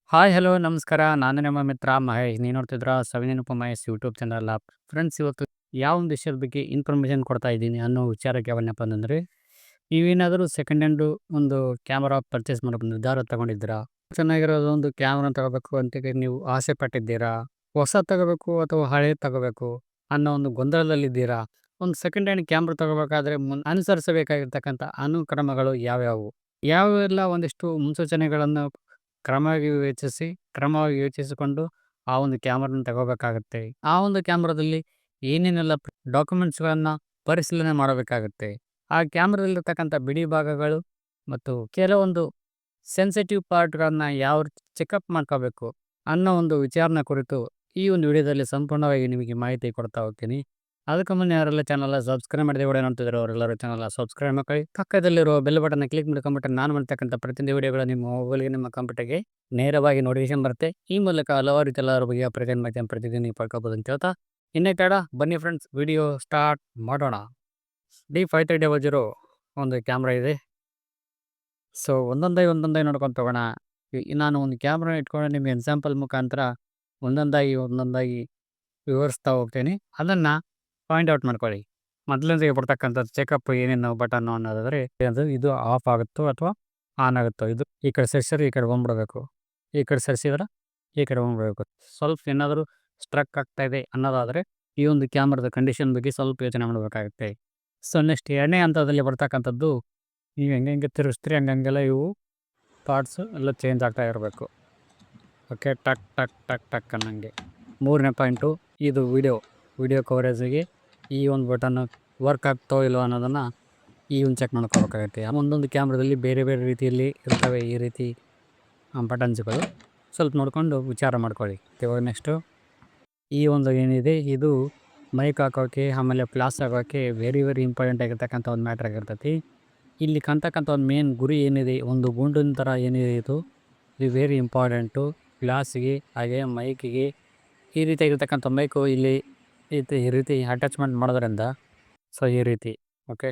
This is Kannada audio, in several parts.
ಹಾಯ್ ಹಲೋ ನಮಸ್ಕಾರ. ನಾನು ನಿಮ್ಮ ಮಿತ್ರ ಮಹೇಶ್. ನೀವು ನೋಡ್ತಿದ್ರ ಸವಿನೆನಪು ಮಹೇಶ್ ಯೂಟ್ಯೂಬ್ ಚಾನಲ್. ಫ್ರೆಂಡ್ಸ್, ಇವತ್ತು ಯಾವ ಒಂದು ವಿಷಯದ ಬಗ್ಗೆ ಇನ್ಫಾರ್ಮೇಷನ್ ಕೊಡ್ತಾ ಇದ್ದೀನಿ ಅನ್ನೋ ವಿಚಾರಕ್ಕೆ ಯಾವನ್ನಪ್ಪ ಅಂತಂದ್ರೆ, ನೀವೇನಾದರೂ ಸೆಕೆಂಡ್ ಹ್ಯಾಂಡು ಒಂದು ಕ್ಯಾಮರಾ ಪರ್ಚೇಸ್ ಮಾಡೋ ನಿರ್ಧಾರ ತಗೊಂಡಿದ್ದೀರಾ? ಚೆನ್ನಾಗಿರೋದು ಒಂದು ಕ್ಯಾಮ್ರಾ ತಗೋಬೇಕು ಅಂತ ನೀವು ಆಸೆ ಪಟ್ಟಿದ್ದೀರಾ? ಹೊಸ ತಗೋಬೇಕು ಅಥವಾ ಹಳೆ ತಗೋಬೇಕು ಅನ್ನೋ ಒಂದು ಗೊಂದಲದಲ್ಲಿದ್ದೀರಾ? ಒಂದು ಸೆಕೆಂಡ್ ಹ್ಯಾಂಡ್ ಕ್ಯಾಮ್ರಾ ತಗೋಬೇಕಾದ್ರೆ ಅನುಸರಿಸಬೇಕಾಗಿರ್ತಕ್ಕಂಥ ಅನುಕ್ರಮಗಳು ಯಾವ್ಯಾವು? ಯಾವೆಲ್ಲ ಒಂದಿಷ್ಟು ಮುನ್ಸೂಚನೆಗಳನ್ನು ಕ್ರಮವಾಗಿ ಯೋಚಿಸಿಕೊಂಡು ಆ ಒಂದು ಕ್ಯಾಮರಾನ ತಗೋಬೇಕಾಗತ್ತೆ. ಆ ಒಂದು ಕ್ಯಾಮ್ರಾದಲ್ಲಿ ಏನೇನೆಲ್ಲ ಡಾಕ್ಯುಮೆಂಟ್ಸ್‌ಗಳನ್ನ ಪರಿಶೀಲನೆ ಮಾಡಬೇಕಾಗುತ್ತೆ. ಆ ಕ್ಯಾಮ್ರಾದಲ್ಲಿರ್ತಕ್ಕಂಥ ಬಿಡಿ ಭಾಗಗಳು ಮತ್ತು ಕೆಲವೊಂದು ಸೆನ್ಸಿಟಿವ್ ಪಾರ್ಟ್‌ಗಳನ್ನ ಯಾವ ರೀತಿ ಚೆಕಪ್ ಮಾಡ್ಕೋಬೇಕು ಅನ್ನೋ ಒಂದು ವಿಚಾರನ ಕುರಿತು ಈ ಒಂದು ವಿಡಿಯೋದಲ್ಲಿ ಸಂಪೂರ್ಣವಾಗಿ ನಿಮಗೆ ಮಾಹಿತಿ ಕೊಡ್ತಾ ಹೋಗ್ತೀನಿ. ಅದಕ್ಕೂ ಮುನ್ನ ಯಾರೆಲ್ಲ ಚಾನಲ್‌ನ ಸಬ್ಸ್ಕ್ರೈಬ್ ಮಾಡದೆ ವಿಡಿಯೋ ನೋಡ್ತಿದ್ದಾರೋ ಅವರೆಲ್ಲರೂ ಚಾನಲ್‌ನ ಸಬ್ಸ್ಕ್ರೈಬ್ ಮಾಡ್ಕೊಳ್ಳಿ. ಪಕ್ಕದಲ್ಲಿರುವ ಬೆಲ್ ಬಟನ್‌ನ ಕ್ಲಿಕ್ ಮಾಡ್ಕೊಂಬಿಟ್ರೆ ನಾನು ಮಾಡ್ತಕ್ಕಂಥ ಪ್ರತಿಯೊಂದು ವಿಡಿಯೋಗಳು ನಿಮ್ಮ ಮೊಬೈಲ್‌ಗೆ, ನಿಮ್ಮ ಕಂಪ್ಯೂಟರ್‌ಗೆ ನೇರವಾಗಿ ನೋಟಿಫಿಕೇಶನ್ ಬರುತ್ತೆ. ಈ ಮೂಲಕ ಹಲವಾರು ರೀತಿಯ ಎಲ್ಲರ ಬಗೆಯ ಪ್ರತಿಯೊಂದು ಮಾಹಿತಿಯನ್ನು ಪ್ರತಿದಿನ ನೀವು ಪಡ್ಕೋಬೋದು ಅಂತ ಹೇಳ್ತಾ, ಇನ್ನೇ ತಡ ಬನ್ನಿ ಫ್ರೆಂಡ್ಸ್, ವಿಡಿಯೋ ಸ್ಟಾರ್ಟ್ ಮಾಡೋಣ. D5300 ಒಂದು ಕ್ಯಾಮ್ರಾ ಇದೆ. ಸೊ ಒಂದೊಂದಾಗಿ ನೋಡ್ಕೊಂತ ಹೋಗೋಣ. ನಾನು ಒಂದು ಕ್ಯಾಮ್ರಾ ಇಟ್ಕೊಂಡು ನಿಮಗೆ ಎಕ್ಸಾಂಪಲ್ ಮುಖಾಂತರ ಒಂದೊಂದಾಗಿ ವಿವರಿಸ್ತಾ ಹೋಗ್ತೀನಿ. ಅದನ್ನು ಪಾಯಿಂಟ್ ಔಟ್ ಮಾಡ್ಕೊಳ್ಳಿ. ಮೊದಲನೇದಾಗಿ ಬರ್ತಕ್ಕಂಥದ್ದು ಚೆಕಪ್ ಏನೇನು ಬಟನ್ನು ಅನ್ನೋದಾದರೆ, ಇದು ಆಫ್ ಆಗುತ್ತೋ ಅಥವಾ ಆನ್ ಆಗುತ್ತೋ, ಇದು ಈ ಕಡೆ ಸರಿಸಿದ್ರೆ ಈ ಕಡೆ ಬಂದ್ಬಿಡಬೇಕು, ಈ ಕಡೆ ಸರಿಸಿದ್ರೆ ಈ ಕಡೆ ಬಂದ್ಬಿಡಬೇಕು. ಸ್ವಲ್ಪ ಏನಾದರೂ ಸ್ಟ್ರಕ್ ಆಗ್ತಾ ಇದೆ ಅನ್ನೋದಾದರೆ ಈ ಒಂದು ಕ್ಯಾಮ್ರಾದ ಕಂಡೀಷನ್ ಬಗ್ಗೆ ಸ್ವಲ್ಪ ಯೋಚನೆ ಮಾಡಬೇಕಾಗುತ್ತೆ. ಸೊ ನೆಕ್ಸ್ಟ್ ಎರಡನೇ ಹಂತದಲ್ಲಿ ಬರ್ತಕ್ಕಂಥದ್ದು, ನೀವು ಹೆಂಗೆ ತಿರುಗಿಸ್ತೀರಿ ಹಂಗೆಲ್ಲ ಇವು ಪಾರ್ಟ್ಸು ಎಲ್ಲ ಚೇಂಜ್ ಆಗ್ತಾ ಇರಬೇಕು. ಓಕೆ, ಟಕ್ ಟಕ್ ಟಕ್ ಟಕ್ ಅನ್ನಂಗೆ. ಮೂರನೇ ಪಾಯಿಂಟು, ಇದು ವಿಡಿಯೋ ಕವರೇಜಿಗೆ ಈ ಒಂದು ಬಟನ್ನು ವರ್ಕ್ ಆಗ್ತೋ ಇಲ್ಲೋ ಅನ್ನೋದನ್ನು ಈ ಒಂದು ಚೆಕ್ ಮಾಡ್ಕೋಬೇಕಾಗುತ್ತೆ. ಒಂದೊಂದು ಕ್ಯಾಮ್ರಾದಲ್ಲಿ ಬೇರೆ ಬೇರೆ ರೀತಿಯಲ್ಲಿ ಇರ್ತವೆ ಈ ರೀತಿ ಬಟನ್ಸ್ಗಳು. ಸ್ವಲ್ಪ ನೋಡಿಕೊಂಡು ವಿಚಾರ ಮಾಡ್ಕೊಳ್ಳಿ. ಇವಾಗ ನೆಕ್ಸ್ಟು ಈ ಒಂದು ಏನಿದೆ, ಇದು ಮೈಕ್ ಹಾಕೋಕ್ಕೆ ಆಮೇಲೆ ಫ್ಲಾಸ್ ಹಾಕೋಕ್ಕೆ ವೆರಿ ಇಂಪಾರ್ಟೆಂಟ್ ಆಗಿರ್ತಕ್ಕಂಥ ಒಂದು ಮ್ಯಾಟ್ರ್ ಆಗಿರ್ತೈತಿ. ಇಲ್ಲಿ ಕಾಣ್ತಕ್ಕಂಥ ಒಂದು ಮೇನ್ ಗುರಿ ಏನಿದೆ, ಒಂದು ಗುಂಡಿನ ಥರ ಏನಿದೆ, ಇದು ವೆರಿ ಇಂಪಾರ್ಟೆಂಟು. ಗ್ಲಾಸಿಗೆ ಹಾಗೆ ಮೈಕಿಗೆ ಈ ರೀತಿಯಾಗಿರ್ತಕ್ಕಂಥ ಮೈಕು ಇಲ್ಲಿ ಈ ರೀತಿ ಅಟ್ಯಾಚ್ಮೆಂಟ್ ಮಾಡೋದ್ರಿಂದ, ಸೊ ಈ ರೀತಿ ಓಕೆ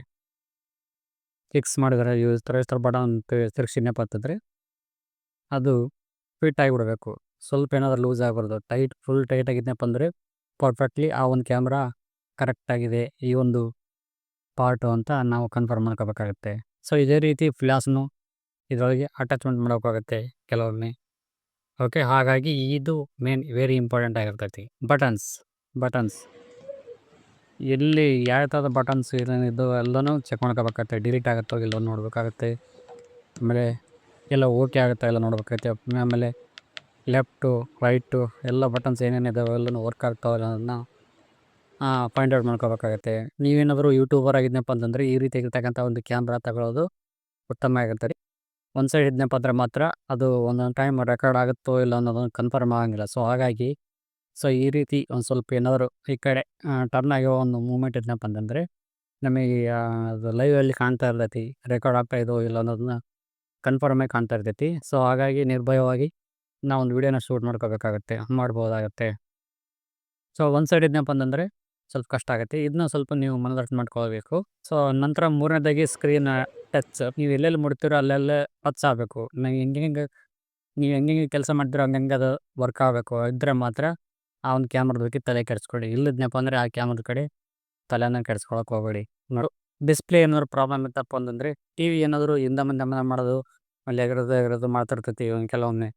ಫಿಕ್ಸ್ ಮಾಡಿದರೆ ಥರ ಬಟನ್ ತಿರುಗಿಸಿನಪ್ಪ ಅಂತಂದರೆ ಅದು ಫಿಟ್ ಆಗಿಬಿಡಬೇಕು. ಸ್ವಲ್ಪ ಏನಾದರೂ ಲೂಸ್ ಆಗಬಾರ್ದು. ಫುಲ್ ಟೈಟ್ ಆಗಿದ್ನಪ್ಪ ಅಂದರೆ ಪರ್ಫೆಕ್ಟ್ಲಿ ಆ ಒಂದು ಕ್ಯಾಮ್ರಾ ಕರೆಕ್ಟಾಗಿದೆ ಈ ಒಂದು ಪಾರ್ಟು ಅಂತ ನಾವು ಕನ್ಫರ್ಮ್ ಮಾಡ್ಕೋಬೇಕಾಗುತ್ತೆ. ಸೊ ಇದೇ ರೀತಿ ಫ್ಲಾಸ್ನು ಇದರೊಳಗೆ ಅಟ್ಯಾಚ್ಮೆಂಟ್ ಮಾಡೋಕ್ಕಾಗುತ್ತೆ ಕೆಲವೊಮ್ಮೆ. ಓಕೆ, ಹಾಗಾಗಿ ಇದು ವೆರಿ ಇಂಪಾರ್ಟೆಂಟ್ ಆಗಿರ್ತೈತಿ. ಬಟನ್ಸ್ ಎಲ್ಲಿ ಯಾವ ಥರದ ಬಟನ್ಸ್ ಏನೇನಿದ್ದು ಎಲ್ಲನೂ ಚೆಕ್ ಮಾಡ್ಕೋಬೇಕಾಗುತ್ತೆ. ಡಿಲೀಟ್ ಆಗುತ್ತೋ ಇಲ್ಲೋ ನೋಡಬೇಕಾಗುತ್ತೆ. ಆಮೇಲೆ ಎಲ್ಲ ಓಕೆ ಆಗುತ್ತಾ ಎಲ್ಲ ನೋಡ್ಬೇಕಾಗುತ್ತೆ. ಆಮೇಲೆ ಲೆಫ್ಟು ರೈಟು ಎಲ್ಲ ಬಟನ್ಸ್ ಏನೇನಿದಾವೆ ಎಲ್ಲನೂ ವರ್ಕ್ ಆಗ್ತಾವೆ ಅನ್ನೋದನ್ನ ಫೈಂಡ್ ಔಟ್ ಮಾಡ್ಕೋಬೇಕಾಗುತ್ತೆ. ನೀವೇನಾದರೂ ಯೂಟ್ಯೂಬರ್ ಆಗಿದ್ನಪ್ಪ ಅಂತಂದರೆ ಈ ರೀತಿಯಾಗಿರ್ತಕ್ಕಂಥ ಒಂದು ಕ್ಯಾಮ್ರಾ ತಗೊಳ್ಳೋದು ಉತ್ತಮ ಆಗಿರ್ತದೆ. ಒಂದು ಸೈಡ್ ಇದ್ನಪ್ಪ ಅಂದರೆ ಮಾತ್ರ ಅದು ಒಂದೊಂದು ಟೈಮ್ ರೆಕಾರ್ಡ್ ಆಗುತ್ತೋ ಇಲ್ಲ ಅನ್ನೋದನ್ನು ಕನ್ಫರ್ಮ್ ಆಗಂಗಿಲ್ಲ. ಸೊ ಹಾಗಾಗಿ ಈ ರೀತಿ ಒಂದು ಸ್ವಲ್ಪ ಏನಾದರೂ ಈ ಕಡೆ ಟರ್ನ್ ಆಗೋ ಒಂದು ಮೂಮೆಂಟ್ ಇದ್ನಪ್ಪ ಅಂತಂದರೆ ನಮಗೆ ಅದು ಲೈವಲ್ಲಿ ಕಾಣ್ತಾ ಇರ್ತೈತಿ, ರೆಕಾರ್ಡ್ ಆಗ್ತಾ ಇದೋ ಇಲ್ಲ ಅನ್ನೋದನ್ನ ಕನ್ಫರ್ಮಾಗಿ ಕಾಣ್ತಾ ಇರ್ತೈತಿ. ಸೊ ಹಾಗಾಗಿ ನಿರ್ಭಯವಾಗಿ ನಾವು ಒಂದು ವೀಡಿಯೋನ ಶೂಟ್ ಮಾಡ್ಬೋದಾಗತ್ತೆ. ಸೊ ಒಂದು ಸೈಡ್ ಇದ್ನಪ್ಪ ಅಂತಂದರೆ ಸ್ವಲ್ಪ ಕಷ್ಟ ಆಗುತ್ತೆ. ಇದನ್ನ ಸ್ವಲ್ಪ ನೀವು ಮನದಟ್ಟು ಮಾಡ್ಕೊಳ್ಬೇಕು. ಸೊ ನಂತರ ಮೂರನೇದಾಗಿ ಸ್ಕ್ರೀನ್ ಟಚ್. ನೀವು ಎಲ್ಲೆಲ್ಲಿ ಮುಟ್ತೀರೋ ಅಲ್ಲೆಲ್ಲೇ ಟಚ್ ಆಗಬೇಕು. ನೀವು ಹೆಂಗೆ ಕೆಲಸ ಮಾಡ್ತೀರೋ ಹಂಗಂಗೆ ಅದು ವರ್ಕ್ ಆಗಬೇಕು. ಇದ್ದರೆ ಮಾತ್ರ ಆ ಒಂದು ಕ್ಯಾಮ್ರಾದ ಬಗ್ಗೆ ತಲೆ ಕೆಡಿಸ್ಕೊಳ್ಳಿ. ಇಲ್ಲದ್ನಪ್ಪ ಅಂದರೆ ಆ ಕ್ಯಾಮ್ರಾದ ಕಡೆ ತಲೆನ ಕೆಡಿಸ್ಕೊಳಕ್ಕೆ ಹೋಗಬೇಡಿ. ಡಿಸ್ಪ್ಲೇ ಏನಾದ್ರು ಪ್ರಾಬ್ಲಮ್ ಇತ್ತಪ್ಪ ಅಂತಂದರೆ, ಟಿ ವಿ ಏನಾದರೂ ಹಿಂದೆ ಮುಂದೆ ಮಾಡೋದು ಅಲ್ಲಿ ಎಗರೋದು ಮಾಡ್ತಿರ್ತೈತಿ ಕೆಲವೊಮ್ಮೆ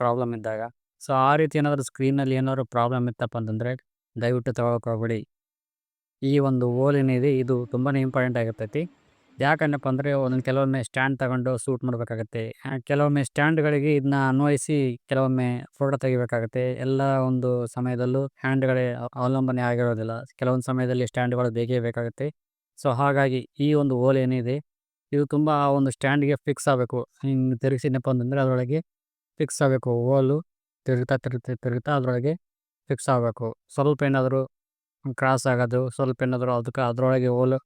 ಪ್ರಾಬ್ಲಮ್ ಇದ್ದಾಗ. ಸೊ ಆ ರೀತಿ ಏನಾದರೂ ಸ್ಕ್ರೀನಲ್ಲಿ ಏನಾದರೂ ಪ್ರಾಬ್ಲಮ್ ಇತ್ತಪ್ಪ ಅಂತಂದರೆ ದಯವಿಟ್ಟು ತಗೊಳಕ್ಕೆ ಹೋಗಬೇಡಿ. ಈ ಒಂದು ಹೋಲ್ ಏನಿದೆ ಇದು ತುಂಬಾ ಇಂಪಾರ್ಟೆಂಟ್ ಆಗಿರ್ತೈತಿ. ಯಾಕಂದಪ್ಪ ಅಂದರೆ ಕೆಲವೊಮ್ಮೆ ಸ್ಟ್ಯಾಂಡ್ ತಗೊಂಡು ಶೂಟ್ ಮಾಡಬೇಕಾಗತ್ತೆ. ಕೆಲವೊಮ್ಮೆ ಸ್ಟ್ಯಾಂಡ್ಗಳಿಗೆ ಇದನ್ನ ಅನ್ವಯಿಸಿ ಕೆಲವೊಮ್ಮೆ ಫೋಟೋ ತೆಗಿಬೇಕಾಗತ್ತೆ. ಎಲ್ಲ ಒಂದು ಸಮಯದಲ್ಲೂ ಹ್ಯಾಂಡ್ಗಳೇ ಅವಲಂಬನೆ ಆಗಿರೋದಿಲ್ಲ. ಕೆಲವೊಂದು ಸಮಯದಲ್ಲಿ ಸ್ಟ್ಯಾಂಡ್ಗಳು ಬೇಕೇ ಬೇಕಾಗುತ್ತೆ. ಸೊ ಹಾಗಾಗಿ ಈ ಒಂದು ಹೋಲ್ ಏನಿದೆ ಇದು ತುಂಬ ಆ ಒಂದು ಸ್ಟ್ಯಾಂಡ್ಗೆ ಫಿಕ್ಸ್ ಆಗಬೇಕು. ಹಿಂಗೆ ತಿರುಗಿಸಿದ್ನಪ್ಪ ಅಂತಂದರೆ ಅದರೊಳಗೆ ಫಿಕ್ಸ್ ಆಗಬೇಕು. ಹೋಲು ತಿರುಗ್ತಾ ಅದರೊಳಗೆ ಫಿಕ್ಸ್ ಆಗಬೇಕು. ಸ್ವಲ್ಪ ಏನಾದರೂ ಕ್ರಾಸ್ ಆಗೋದು, ಸ್ವಲ್ಪ ಏನಾದರೂ ಅದರೊಳಗೆ ಹೋಲು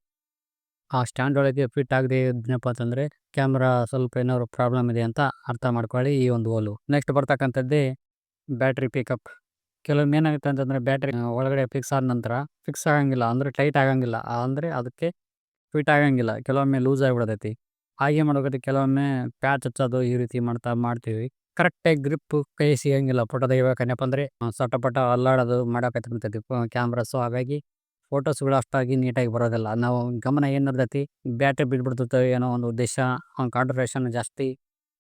ಆ ಸ್ಟ್ಯಾಂಡ್ ಒಳಗೆ ಫಿಟ್ ಆಗದೆ ಇದ್ನಪ್ಪ ಅಂತಂದರೆ ಕ್ಯಾಮ್ರಾ ಸ್ವಲ್ಪ ಏನಾದ್ರು ಪ್ರಾಬ್ಲಮ್ ಇದೆ ಅಂತ ಅರ್ಥ ಮಾಡ್ಕೊಳ್ಳಿ. ಈ ಒಂದು ಹೋಲು ನೆಕ್ಸ್ಟ್ ಬರ್ತಕ್ಕಂಥದ್ದೇ ಬ್ಯಾಟ್ರಿ ಪಿಕಪ್. ಕೆಲವೊಮ್ಮೆ ಏನಾಗುತ್ತೆ ಅಂತಂದರೆ ಬ್ಯಾಟ್ರಿ ಒಳಗಡೆ ಫಿಕ್ಸ್ ಆದ ನಂತರ ಫಿಕ್ಸ್ ಆಗಂಗಿಲ್ಲ, ಅಂದರೆ ಟೈಟ್ ಆಗಂಗಿಲ್ಲ, ಅಂದರೆ ಅದಕ್ಕೆ ಫಿಟ್ ಆಗಂಗಿಲ್ಲ. ಕೆಲವೊಮ್ಮೆ ಲೂಸ್ ಆಗಿಬಿಡ್ತೈತಿ. ಹಾಗೆ ಮಾಡೋಕತ್ತೆ ಕೆಲವೊಮ್ಮೆ ಪ್ಯಾಚ್ ಹಚ್ಚೋದು ಈ ರೀತಿ ಮಾಡ್ತೀವಿ. ಕರೆಕ್ಟಾಗಿ ಗ್ರಿಪ್ಪು ಕೈ ಸಿಗಂಗಿಲ್ಲ ಫೋಟೋ ತೆಗಿಬೇಕನ್ಯಪ್ಪ ಅಂದರೆ ಸಟಪಟ ಅಲ್ಲಾಡೋದು ಮಾಡಕತ್ತಿರ್ತೈತಿ ಕ್ಯಾಮ್ರಾ. ಸೊ ಹಾಗಾಗಿ ಫೋಟೋಸ್ಗಳು ಅಷ್ಟಾಗಿ ನೀಟಾಗಿ ಬರೋದಿಲ್ಲ. ನಾವು ಗಮನ ಏನಿರ್ತೈತಿ ಬ್ಯಾಟ್ರಿ ಬಿದ್ದುಬಿಡ್ತೈತೆ ಏನೋ ಒಂದು ಉದ್ದೇಶ, ಕಾನ್ಸಂಟ್ರೇಷನ್ ಜಾಸ್ತಿ,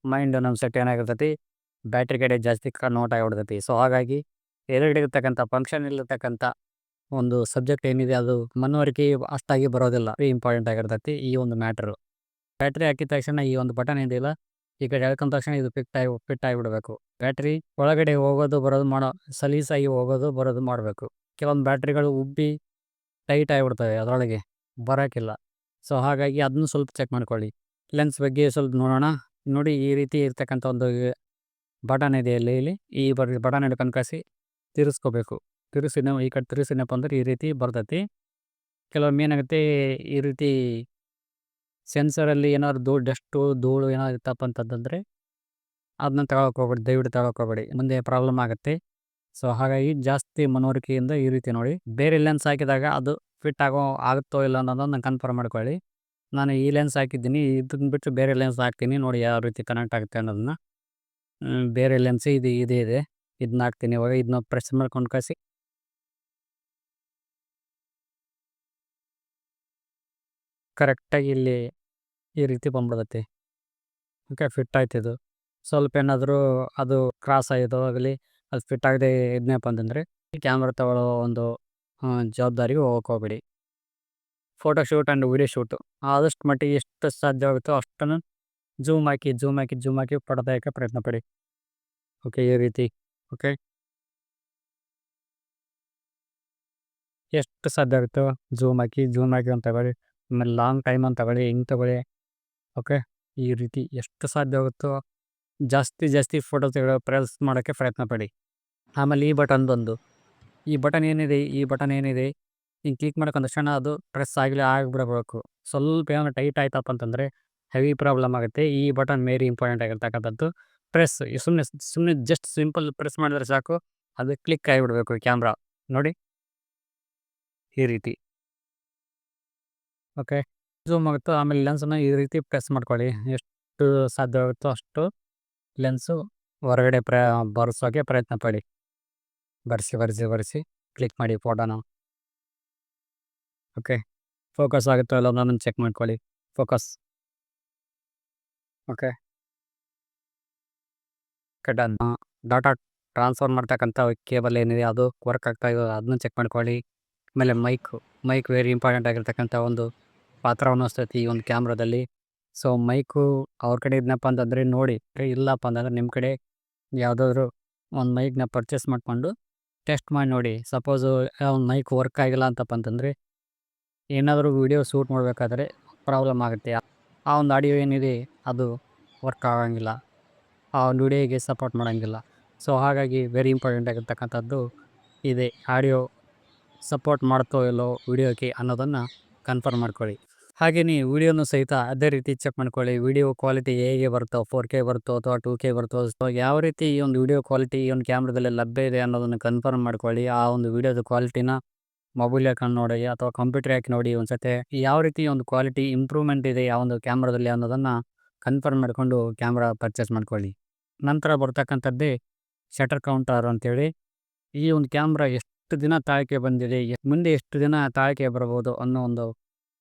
ಮೈಂಡ್ ನಮ್ಮ ಸೆಟ್ ಏನಾಗಿರ್ತೈತಿ ಬ್ಯಾಟ್ರಿ ಕಡೆ ಜಾಸ್ತಿ ನೋಟ್ ಆಗಿಬಿಡ್ತೈತಿ. ಸೊ ಹಾಗಾಗಿ ಎದುರಿಗಿರ್ತಕ್ಕಂಥ ಫಂಕ್ಷನ್ ಇಲ್ಲಿರ್ತಕ್ಕಂಥ ಒಂದು ಸಬ್ಜೆಕ್ಟ್ ಏನಿದೆ ಅದು ಮನವರಿಕೆ ಅಷ್ಟಾಗಿ ಬರೋದಿಲ್ಲ. ಇಂಪಾರ್ಟೆಂಟ್ ಆಗಿರ್ತೈತಿ ಈ ಒಂದು ಮ್ಯಾಟ್ರು. ಬ್ಯಾಟ್ರಿ ಹಾಕಿದ ತಕ್ಷಣ ಈ ಒಂದು ಬಟನ್ ಇದೆಯಲ್ಲ, ಈ ಕಡೆ ಎಳ್ಕೊಂಡ ತಕ್ಷಣ ಇದು ಫಿಟ್ ಆಗಿಬಿಡ್ಬೇಕು. ಬ್ಯಾಟ್ರಿ ಒಳಗಡೆ ಹೋಗೋದು ಬರೋದು ಸಲೀಸಾಗಿ ಹೋಗೋದು ಬರೋದು ಮಾಡಬೇಕು. ಕೆಲವೊಂದು ಬ್ಯಾಟ್ರಿಗಳು ಉಬ್ಬಿ ಟೈಟ್ ಆಗಿಬಿಡ್ತವೆ, ಅದರೊಳಗೆ ಬರೋಕ್ಕಿಲ್ಲ. ಸೊ ಹಾಗಾಗಿ ಅದನ್ನು ಸ್ವಲ್ಪ ಚೆಕ್ ಮಾಡ್ಕೊಳ್ಳಿ. ಲೆನ್ಸ್ ಬಗ್ಗೆ ಸ್ವಲ್ಪ ನೋಡೋಣ. ನೋಡಿ, ಈ ರೀತಿ ಇರ್ತಕ್ಕಂಥ ಒಂದು ಬಟನ್ ಇದೆ ಇಲ್ಲಿ ಈ ಬಟನ್ ಹಿಡ್ಕೊಂಡು ಕಳಿಸಿ ತಿರ್ಸ್ಕೋಬೇಕು. ಈ ಕಡೆ ತಿರ್ಸಿನಪ್ಪ ಅಂದ್ರೆ ಈ ರೀತಿ ಬರ್ತೈತಿ. ಕೆಲವೊಮ್ಮೆ ಏನಾಗುತ್ತೆ, ಈ ರೀತಿ ಸೆನ್ಸರಲ್ಲಿ ಏನಾದ್ರು ಡಸ್ಟು ಧೂಳು ಏನಾದ್ರು ಇತ್ತಪ್ಪ ಅಂತಂದರೆ ಅದನ್ನ ತಗೊಳಕ್ಕೆ ಹೋಗ್ಬೇಡಿ, ದಯವಿಟ್ಟು ತಗೊಳಕ್ಕೆ ಹೋಗ್ಬೇಡಿ, ಮುಂದೆ ಪ್ರಾಬ್ಲಮ್ ಆಗುತ್ತೆ. ಸೊ ಹಾಗಾಗಿ ಜಾಸ್ತಿ ಮನವರಿಕೆಯಿಂದ ಈ ರೀತಿ ನೋಡಿ. ಬೇರೆ ಲೆನ್ಸ್ ಹಾಕಿದಾಗ ಅದು ಫಿಟ್ ಆಗುತ್ತೋ ಇಲ್ಲ ಅನ್ನೋದನ್ನು ಕನ್ಫರ್ಮ್ ಮಾಡ್ಕೊಳ್ಳಿ. ನಾನು ಈ ಲೆನ್ಸ್ ಹಾಕಿದ್ದೀನಿ, ಇದನ್ನ ಬಿಟ್ಟು ಬೇರೆ ಲೆನ್ಸ್ ಹಾಕ್ತೀನಿ, ನೋಡಿ ಯಾವ ರೀತಿ ಕನೆಕ್ಟ್ ಆಗುತ್ತೆ ಅನ್ನೋದನ್ನ. ಬೇರೆ ಲೆನ್ಸ್ ಇದೆ ಇದನ್ನ ಹಾಕ್ತೀನಿ. ಇವಾಗ ಇದನ್ನ ಪ್ರೆಸ್ ಮಾಡ್ಕೊಂಡು ಕಳಿಸಿ ಕರೆಕ್ಟಾಗಿ ಇಲ್ಲಿ ಈ ರೀತಿ ಬಂದ್ಬಿಡುತ್ತೆ. ಓಕೆ, ಫಿಟ್ ಆಯ್ತು. ಇದು ಸ್ವಲ್ಪ ಏನಾದರೂ ಅದು ಕ್ರಾಸ್ ಆಯಿತು ಆಗಲಿ, ಅದು ಫಿಟ್ ಆಗದೆ ಇದನ್ನಪ್ಪ ಅಂತಂದರೆ ಕ್ಯಾಮ್ರಾ ತಗೊಳ್ಳೋ ಒಂದು ಜವಾಬ್ದಾರಿಗೆ ಹೋಗಕ್ಕೆ ಹೋಗ್ಬೇಡಿ. Photo shoot and video shoot ಆದಷ್ಟು ಮಟ್ಟಿಗೆ ಎಷ್ಟು ಸಾಧ್ಯವಾಗುತ್ತೋ ಅಷ್ಟನ್ನು ಜೂಮ್ ಹಾಕಿ ಫೋಟೋ ತೆಗೆಯೋಕ್ಕೆ ಪ್ರಯತ್ನ ಪಡಿ. ಓಕೆ, ಈ ರೀತಿ. ಓಕೆ, ಎಷ್ಟು ಸಾಧ್ಯ ಆಗುತ್ತೋ ಜೂಮ್ ಹಾಕಿ ಅಂತ ತಗೊಳ್ಳಿ. ಆಮೇಲೆ ಲಾಂಗ್ ಟೈಮ್ ಅಂತ ತಗೊಳ್ಳಿ, ಹಿಂಗೆ ತಗೊಳ್ಳಿ. ಓಕೆ, ಈ ರೀತಿ ಎಷ್ಟು ಸಾಧ್ಯ ಆಗುತ್ತೋ ಜಾಸ್ತಿ ಫೋಟೋ ಪ್ರೆಸ್ ಮಾಡೋಕ್ಕೆ ಪ್ರಯತ್ನ ಪಡಿ. ಆಮೇಲೆ ಈ ಬಟನ್ ಏನಿದೆ ಹಿಂಗೆ ಕ್ಲಿಕ್ ಮಾಡ್ಕೊಂಡ ತಕ್ಷಣ ಅದು ಪ್ರೆಸ್ ಆಗಿಬಿಡಬೇಕು. ಸ್ವಲ್ಪ ಏನಾದ್ರು ಟೈಟ್ ಆಯ್ತಪ್ಪ ಅಂತಂದರೆ ಹೆವಿ ಪ್ರಾಬ್ಲಮ್ ಆಗುತ್ತೆ. ಈ ಬಟನ್ ವೆರಿ ಇಂಪಾರ್ಟೆಂಟ್ ಆಗಿರ್ತಕ್ಕಂಥದ್ದು. ಪ್ರೆಸ್ ಸುಮ್ಮನೆ ಜಸ್ಟ್ ಸಿಂಪಲ್ ಪ್ರೆಸ್ ಮಾಡಿದ್ರೆ ಸಾಕು, ಅದು ಕ್ಲಿಕ್ ಆಗಿಬಿಡ್ಬೇಕು ಕ್ಯಾಮ್ರಾ. ನೋಡಿ, ಈ ರೀತಿ. ಓಕೆ, ಝೂಮ್ ಆಗುತ್ತೋ. ಆಮೇಲೆ ಲೆನ್ಸನ್ನು ಈ ರೀತಿ ಪ್ರೆಸ್ ಮಾಡ್ಕೊಳ್ಳಿ. ಎಷ್ಟು ಸಾಧ್ಯವಾಗುತ್ತೋ ಅಷ್ಟು ಲೆನ್ಸು ಹೊರಗಡೆ ಬರೆಸೋಕ್ಕೆ ಪ್ರಯತ್ನ ಪಡಿ. ಬರೆಸಿ ಕ್ಲಿಕ್ ಮಾಡಿ ಫೋಟೋನ. ಓಕೆ, ಫೋಕಸ್ ಆಗುತ್ತೋ ಇಲ್ಲ ಅನ್ನೋದನ್ನು ಚೆಕ್ ಮಾಡ್ಕೊಳ್ಳಿ. Focus. Okay, done. Data transfer ಮಾಡ್ತಕ್ಕಂಥ ಕೇಬಲ್ ಏನಿದೆ ಅದು ವರ್ಕ್ ಆಗ್ತಾ ಇದೆಯೋ ಅದನ್ನು ಚೆಕ್ ಮಾಡ್ಕೊಳ್ಳಿ. ಆಮೇಲೆ ಮೈಕ್ ವೆರಿ ಇಂಪಾರ್ಟೆಂಟ್ ಆಗಿರ್ತಕ್ಕಂಥ ಒಂದು ಪಾತ್ರವನ್ನು ವಹಿಸ್ತೈತಿ ಈ ಒಂದು ಕ್ಯಾಮ್ರಾದಲ್ಲಿ. ಸೊ ಮೈಕು ಅವ್ರ ಕಡೆ ಇದನ್ನಪ್ಪ ಅಂತಂದರೆ ನೋಡಿ, ಇಲ್ಲಪ್ಪ ಅಂತಂದರೆ ನಿಮ್ಮ ಕಡೆ ಯಾವುದಾದ್ರು ಒಂದು ಮೈಕ್ನ ಪರ್ಚೇಸ್ ಮಾಡಿಕೊಂಡು ಟೆಸ್ಟ್ ಮಾಡಿ ನೋಡಿ. ಸಪೋಸು ಒಂದು ಮೈಕ್ ವರ್ಕ್ ಆಗಿಲ್ಲ ಅಂತಪ್ಪ ಅಂತಂದರೆ ಏನಾದರೂ ವೀಡಿಯೋ ಶೂಟ್ ಮಾಡಬೇಕಾದ್ರೆ ಪ್ರಾಬ್ಲಮ್ ಆಗುತ್ತೆ. ಆ ಒಂದು ಆಡಿಯೋ ಏನಿದೆ ಅದು ವರ್ಕ್ ಆಗಂಗಿಲ್ಲ, ಆ ಒಂದು ವಿಡಿಯೋಗೆ ಸಪೋರ್ಟ್ ಮಾಡೋಂಗಿಲ್ಲ. ಸೊ ಹಾಗಾಗಿ ವೆರಿ ಇಂಪಾರ್ಟೆಂಟ್ ಆಗಿರ್ತಕ್ಕಂಥದ್ದು ಇದೆ. ಆಡಿಯೋ ಸಪೋರ್ಟ್ ಮಾಡ್ತೋ ಇಲ್ಲೋ ವಿಡಿಯೋಕ್ಕೆ ಅನ್ನೋದನ್ನು ಕನ್ಫರ್ಮ್ ಮಾಡ್ಕೊಳ್ಳಿ. ಹಾಗೆಯೇ ವಿಡಿಯೋನು ಸಹಿತ ಅದೇ ರೀತಿ ಚೆಕ್ ಮಾಡ್ಕೊಳ್ಳಿ. ವಿಡಿಯೋ ಕ್ವಾಲಿಟಿ ಹೇಗೆ ಬರುತ್ತೋ, 4K ಬರುತ್ತೋ ಅಥವಾ 2K ಬರುತ್ತೋ, ಸೊ ಯಾವ ರೀತಿ ಈ ಒಂದು ವಿಡಿಯೋ ಕ್ವಾಲಿಟಿ ಈ ಒಂದು ಕ್ಯಾಮ್ರಾದಲ್ಲಿ ಲಭ್ಯ ಇದೆ ಅನ್ನೋದನ್ನು ಕನ್ಫರ್ಮ್ ಮಾಡ್ಕೊಳ್ಳಿ. ಆ ಒಂದು ವಿಡಿಯೋದ ಕ್ವಾಲಿಟಿನ ಮೊಬೈಲ್ ಹಾಕೊಂಡು ನೋಡಿ ಅಥವಾ ಕಂಪ್ಯೂಟರ್ ಹಾಕಿ ನೋಡಿ ಒಂದ್ಸತಿ ಯಾವ ರೀತಿ ಒಂದು ಕ್ವಾಲಿಟಿ ಇಂಪ್ರೂವ್ಮೆಂಟ್ ಇದೆ ಆ ಒಂದು ಕ್ಯಾಮ್ರಾದಲ್ಲಿ ಅನ್ನೋದನ್ನು ಕನ್ಫರ್ಮ್ ಮಾಡಿಕೊಂಡು ಕ್ಯಾಮ್ರಾ ಪರ್ಚೇಸ್ ಮಾಡ್ಕೊಳ್ಳಿ. ನಂತರ ಬರ್ತಕ್ಕಂಥದ್ದೇ ಶಟರ್ ಕೌಂಟರ್ ಅಂತೇಳಿ. ಈ ಒಂದು ಕ್ಯಾಮ್ರಾ ಎಷ್ಟು ದಿನ ತಾಳಿಕೆ ಬಂದಿದೆ, ಮುಂದೆ ಎಷ್ಟು ದಿನ ತಾಳಿಕೆ ಬರ್ಬೋದು ಅನ್ನೋ ಒಂದು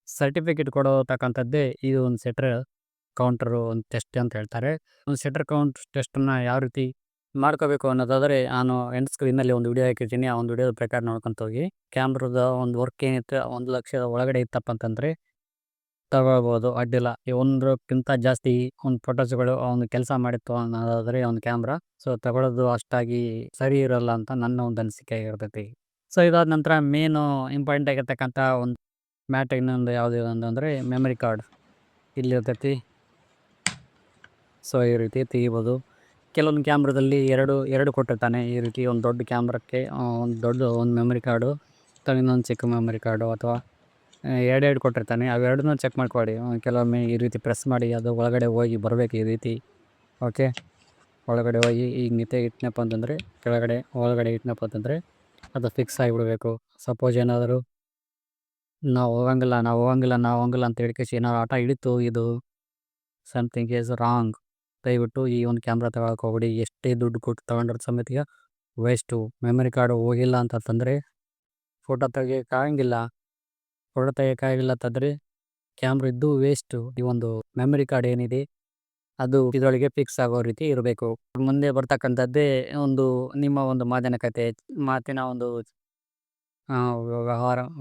ಸರ್ಟಿಫಿಕೇಟ್ ಕೊಡತಕ್ಕಂಥದ್ದೇ ಈ ಒಂದು ಶಟರ್ ಕೌಂಟರು ಒಂದು ಟೆಸ್ಟ್ ಅಂತ ಹೇಳ್ತಾರೆ. ಒಂದು ಶಟರ್ ಕೌಂಟ್ ಟೆಸ್ಟನ್ನು ಯಾವ ರೀತಿ ಮಾಡ್ಕೋಬೇಕು ಅನ್ನೋದಾದರೆ ನಾನು ಎಂಡ್ ಸ್ಕ್ರೀನಲ್ಲಿ ಒಂದು ವಿಡಿಯೋ ಹಾಕಿರ್ತೀನಿ. ಆ ಒಂದು ವಿಡಿಯೋದ ಪ್ರಕಾರ ನೋಡ್ಕೊಂತ ಹೋಗಿ. ಕ್ಯಾಮ್ರಾದ ಒಂದು ವರ್ಕ್ ಏನಿತ್ತು 1,00,000 ಒಳಗಡೆ ಇತ್ತಪ್ಪ ಅಂತಂದರೆ ತಗೋಬೋದು, ಅಡ್ಡಿಲ್ಲ. 1ಕ್ಕಿಂತ ಜಾಸ್ತಿ ಒಂದು ಫೋಟೋಸ್ಗಳು ಒಂದು ಕೆಲಸ ಮಾಡಿತ್ತು ಅನ್ನೋದಾದರೆ ಒಂದು ಕ್ಯಾಮ್ರಾ ಸೊ ತಗೊಳ್ಳೋದು ಅಷ್ಟಾಗಿ ಸರಿ ಇರೋಲ್ಲ ಅಂತ ನನ್ನ ಒಂದು ಅನಿಸಿಕೆ ಆಗಿರ್ತೈತಿ. ಸೊ ಇದಾದ ನಂತರ ಮೇನು ಇಂಪಾರ್ಟೆಂಟ್ ಆಗಿರ್ತಕ್ಕಂಥ ಒಂದು ಮ್ಯಾಟ್ ಇನ್ನೊಂದು ಯಾವುದು ಅಂತಂದರೆ ಮೆಮರಿ ಕಾರ್ಡ್ ಇಲ್ಲಿರ್ತೈತಿ. ಸೊ ಈ ರೀತಿ ತೆಗಿಬೋದು. ಕೆಲವೊಂದು ಕ್ಯಾಮ್ರಾದಲ್ಲಿ ಎರಡು ಕೊಟ್ಟಿರ್ತಾನೆ. ಈ ರೀತಿ ಒಂದು ದೊಡ್ಡ ಕ್ಯಾಮ್ರಕ್ಕೆ ಒಂದು ಮೆಮರಿ ಕಾರ್ಡು ಅಥವಾ ಇನ್ನೊಂದು ಚಿಕ್ಕ ಮೆಮರಿ ಕಾರ್ಡು ಅಥವಾ ಎರಡೆರಡು ಕೊಟ್ಟಿರ್ತಾನೆ. ಅವೆರಡನ್ನೂ ಚೆಕ್ ಮಾಡ್ಕೊಳ್ಳಿ. ಕೆಲವೊಮ್ಮೆ ಈ ರೀತಿ ಪ್ರೆಸ್ ಮಾಡಿ ಅದು ಒಳಗಡೆ ಹೋಗಿ ಬರಬೇಕು ಈ ರೀತಿ. ಓಕೆ, ಒಳಗಡೆ ಹೋಗಿ ಈಗ ಇಟ್ನಪ್ಪ ಅಂತಂದರೆ ಒಳಗಡೆ ಇಟ್ನಪ್ಪ ಅಂತಂದರೆ ಅದು ಫಿಕ್ಸ್ ಆಗಿಬಿಡಬೇಕು. ಸಪೋಸ್ ಏನಾದರೂ ನಾವು ಹೋಗಂಗಿಲ್ಲ ಅಂತ ಹೇಳ್ಕೇಸಿ ಏನಾದ್ರು ಆಟ ಹಿಡಿತು, ಇದು ಸಮಥಿಂಗ್ ಈಸ್ ರಾಂಗ್. ದಯವಿಟ್ಟು ಈ ಒಂದು ಕ್ಯಾಮ್ರಾ ತಗೊಳಕ್ಕೆ ಹೋಗ್ಬೇಡಿ. ಎಷ್ಟೇ ದುಡ್ಡು ಕೊಟ್ಟು ತಗೊಂಡ್ರ ಸಮೇತ ವೇಸ್ಟು. ಮೆಮರಿ ಕಾರ್ಡು ಹೋಗಿಲ್ಲ ಅಂತಂದರೆ ಫೋಟೋ ತೆಗಿಯೋಕ್ಕಾಗಂಗಿಲ್ಲ. ಫೋಟೋ ತೆಗಿಯೋಕ್ಕಾಗಿಲ್ಲ ಅಂತಂದರೆ ಕ್ಯಾಮ್ರಾ ಇದ್ದು ವೇಸ್ಟು. ಈ ಒಂದು ಮೆಮರಿ ಕಾರ್ಡ್ ಏನಿದೆ ಅದು ಇದರೊಳಗೆ ಫಿಕ್ಸ್ ಆಗೋ ರೀತಿ ಇರಬೇಕು. ಮುಂದೆ ಬರ್ತಕ್ಕಂಥದ್ದೇ ಒಂದು ನಿಮ್ಮ ಒಂದು ಮಾತಿನ ಒಂದು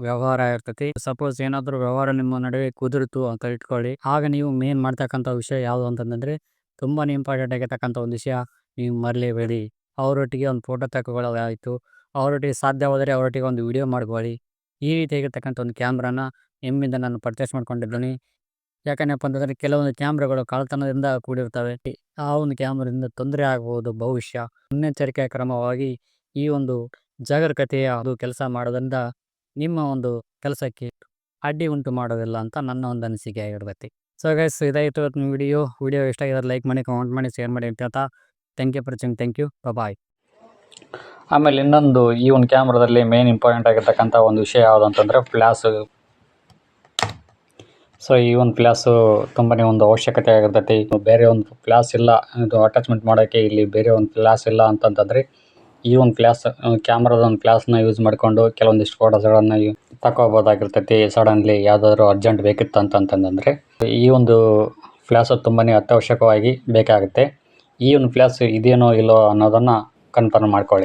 ವ್ಯವಹಾರ ಇರ್ತೈತಿ. ಸಪೋಸ್ ಏನಾದರೂ ವ್ಯವಹಾರ ನಿಮ್ಮ ನಡುವೆ ಕುದುರಿತು ಅಂತ ಇಟ್ಕೊಳ್ಳಿ. ಆಗ ನೀವು ಮೇನ್ ಮಾಡ್ತಕ್ಕಂಥ ವಿಷಯ ಯಾವುದು ಅಂತಂದರೆ ತುಂಬಾ ಇಂಪಾರ್ಟೆಂಟ್ ಆಗಿರ್ತಕ್ಕಂಥ ಒಂದು ವಿಷಯ ನೀವು ಮರಲೇಬೇಡಿ. ಅವರೊಟ್ಟಿಗೆ ಒಂದು ಫೋಟೋ ತಗೊಳ್ಳೋದಾಯಿತು, ಅವರೊಟ್ಟಿಗೆ ಸಾಧ್ಯವಾದರೆ ಅವರೊಟ್ಟಿಗೆ ಒಂದು ವಿಡಿಯೋ ಮಾಡ್ಕೊಳ್ಳಿ. ಈ ರೀತಿಯಾಗಿರ್ತಕ್ಕಂಥ ಒಂದು ಕ್ಯಾಮ್ರಾನ ನಿಮ್ಮಿಂದ ನಾನು ಪರ್ಚೇಸ್ ಮಾಡ್ಕೊಂಡಿದ್ದೀನಿ. ಯಾಕಂದಪ್ಪ ಅಂತಂದರೆ ಕೆಲವೊಂದು ಕ್ಯಾಮ್ರಾಗಳು ಕಳ್ಳತನದಿಂದ ಕೂಡಿರ್ತವೆ. ಆ ಒಂದು ಕ್ಯಾಮ್ರಾದಿಂದ ತೊಂದರೆ ಆಗ್ಬೋದು ಭವಿಷ್ಯ. ಮುನ್ನೆಚ್ಚರಿಕೆಯ ಕ್ರಮವಾಗಿ ಈ ಒಂದು ಜಾಗರೂಕತೆಯ ಒಂದು ಕೆಲಸ ಮಾಡೋದ್ರಿಂದ ನಿಮ್ಮ ಒಂದು ಕೆಲಸಕ್ಕೆ ಅಡ್ಡಿ ಉಂಟು ಮಾಡೋದಿಲ್ಲ ಅಂತ ನನ್ನ ಒಂದು ಅನಿಸಿಕೆ ಆಗಿರ್ತೈತಿ. ಸೊ ಗೈಸ್, ಇದಾಯಿತು ಇವತ್ತಿನ ವಿಡಿಯೋ ಇಷ್ಟ ಆಗಿದ್ರೆ ಲೈಕ್ ಮಾಡಿ, ಕಮೆಂಟ್ ಮಾಡಿ, ಶೇರ್ ಮಾಡಿ ಅಂತ ಹೇಳ್ತಾ thank you for watching. Thank you, bye. ಆಮೇಲೆ ಇನ್ನೊಂದು ಈ ಒಂದು ಕ್ಯಾಮ್ರಾದಲ್ಲಿ ಮೇನ್ ಇಂಪಾರ್ಟೆಂಟ್ ಆಗಿರ್ತಕ್ಕಂಥ ಒಂದು ವಿಷಯ ಯಾವುದು ಅಂತಂದರೆ ಫ್ಲ್ಯಾಶ್. ಸೊ ಈ ಒಂದು ಫ್ಲ್ಯಾಶು ತುಂಬಾ ಒಂದು ಅವಶ್ಯಕತೆ ಆಗಿರ್ತೈತಿ. ಬೇರೆ ಒಂದು ಫ್ಲ್ಯಾಶ್ ಇಲ್ಲ, ಇದು ಅಟ್ಯಾಚ್ಮೆಂಟ್ ಮಾಡೋಕ್ಕೆ ಇಲ್ಲಿ ಬೇರೆ ಒಂದು ಫ್ಲ್ಯಾಶ್ ಇಲ್ಲ ಅಂತಂತಂದರೆ ಈ ಒಂದು ಕ್ಯಾಮ್ರಾದ ಒಂದು ಫ್ಲ್ಯಾಶ್ನ ಯೂಸ್ ಮಾಡಿಕೊಂಡು ಕೆಲವೊಂದಿಷ್ಟು ಫೋಟೋಸ್ಗಳನ್ನು ತಗೋಬೋದಾಗಿರ್ತೈತಿ. ಸಡನ್ಲಿ ಯಾವುದಾದ್ರೂ ಅರ್ಜೆಂಟ್ ಬೇಕಿತ್ತು ಅಂತಂತಂದರೆ ಈ ಒಂದು ಫ್ಲ್ಯಾಶು ತುಂಬಾ ಅತ್ಯವಶ್ಯಕವಾಗಿ ಬೇಕಾಗುತ್ತೆ. ಈ ಒಂದು ಫ್ಲ್ಯಾಶ್ ಇದೇನೋ ಇಲ್ಲೋ ಅನ್ನೋದನ್ನು ಕನ್ಫರ್ಮ್ ಮಾಡ್ಕೊಳ್ಳಿ.